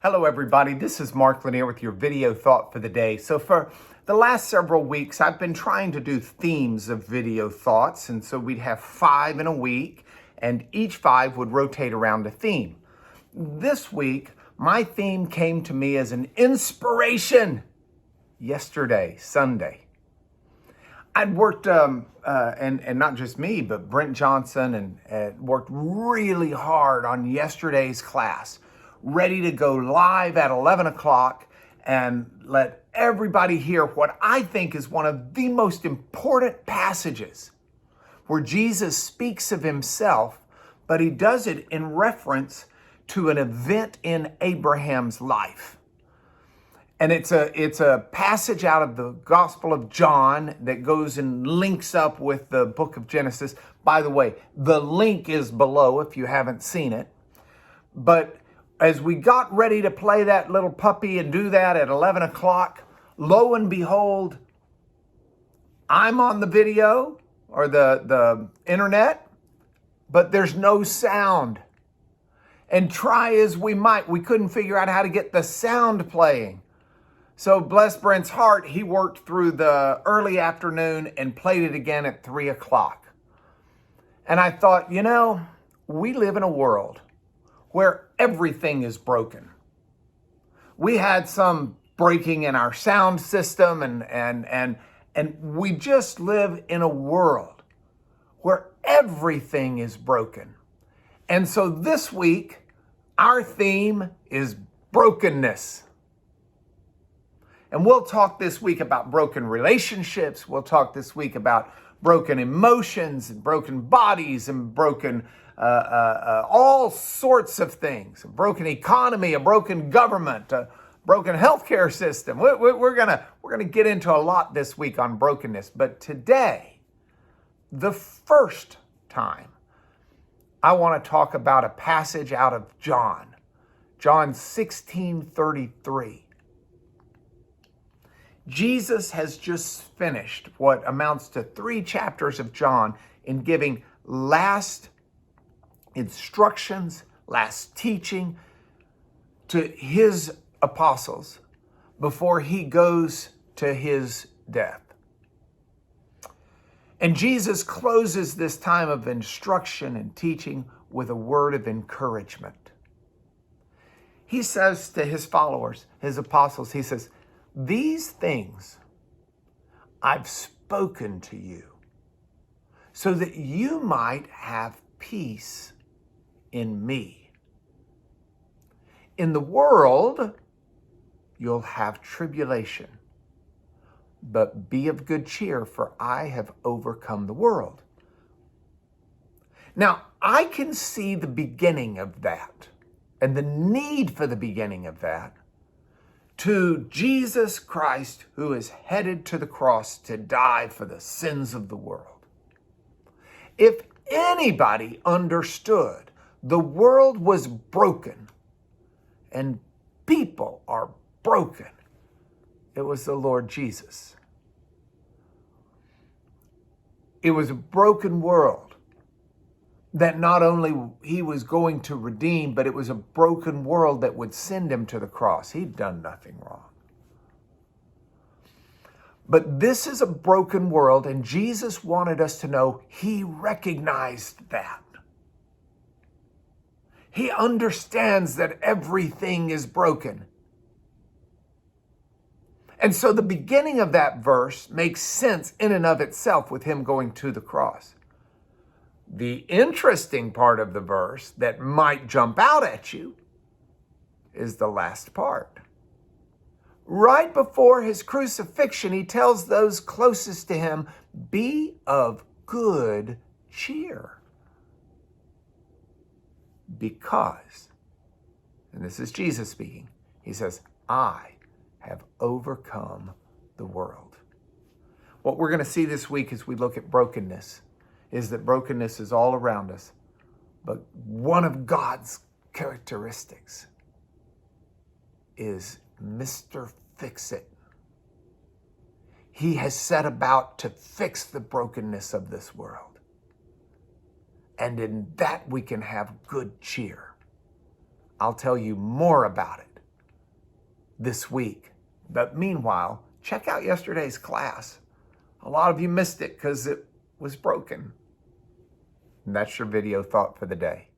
Hello everybody, this is Mark Lanier with your video thought for the day. So for the last several weeks, I've been trying to do themes of video thoughts, and so we'd have 5 in a week, and each 5 would rotate around a theme. This week, my theme came to me as an inspiration yesterday, Sunday. I'd worked, and not just me, but Brent Johnson, and worked really hard on yesterday's class, ready to go live at 11 o'clock and let everybody hear what I think is one of the most important passages where Jesus speaks of himself, but he does it in reference to an event in Abraham's life. And it's a passage out of the Gospel of John that goes and links up with the book of Genesis. By the way, the link is below if you haven't seen it. But as we got ready to play that little puppy and do that at 11 o'clock, lo and behold, I'm on the video or the internet, but there's no sound. And try as we might, we couldn't figure out how to get the sound playing. So bless Brent's heart, he worked through the early afternoon and played it again at 3 o'clock. And I thought, we live in a world where everything is broken. We had some breaking in our sound system, and we just live in a world where everything is broken. And so this week, our theme is brokenness. And we'll talk this week about broken relationships. We'll talk this week about broken emotions and broken bodies and broken all sorts of things. A broken economy, a broken government, a broken healthcare system. We're gonna get into a lot this week on brokenness. But today, the first time, I want to talk about a passage out of John 16:33. Jesus has just finished what amounts to 3 chapters of John in giving last instructions, last teaching to his apostles before he goes to his death. And Jesus closes this time of instruction and teaching with a word of encouragement. He says to his followers, his apostles, he says, "These things I've spoken to you so that you might have peace in me. In the world, you'll have tribulation, but be of good cheer, for I have overcome the world." Now, I can see the beginning of that and the need for the beginning of that to Jesus Christ, who is headed to the cross to die for the sins of the world. If anybody understood the world was broken and people are broken, it was the Lord Jesus. It was a broken world that not only he was going to redeem, but it was a broken world that would send him to the cross. He'd done nothing wrong. But this is a broken world, and Jesus wanted us to know he recognized that. He understands that everything is broken. And so the beginning of that verse makes sense in and of itself with him going to the cross. The interesting part of the verse that might jump out at you is the last part. Right before his crucifixion, he tells those closest to him, "Be of good cheer." Because, and this is Jesus speaking, he says, "I have overcome the world." What we're going to see this week as we look at brokenness is that brokenness is all around us, but one of God's characteristics is Mr. Fix-It. He has set about to fix the brokenness of this world. And in that we can have good cheer. I'll tell you more about it this week. But meanwhile, check out yesterday's class. A lot of you missed it because it was broken. And that's your video thought for the day.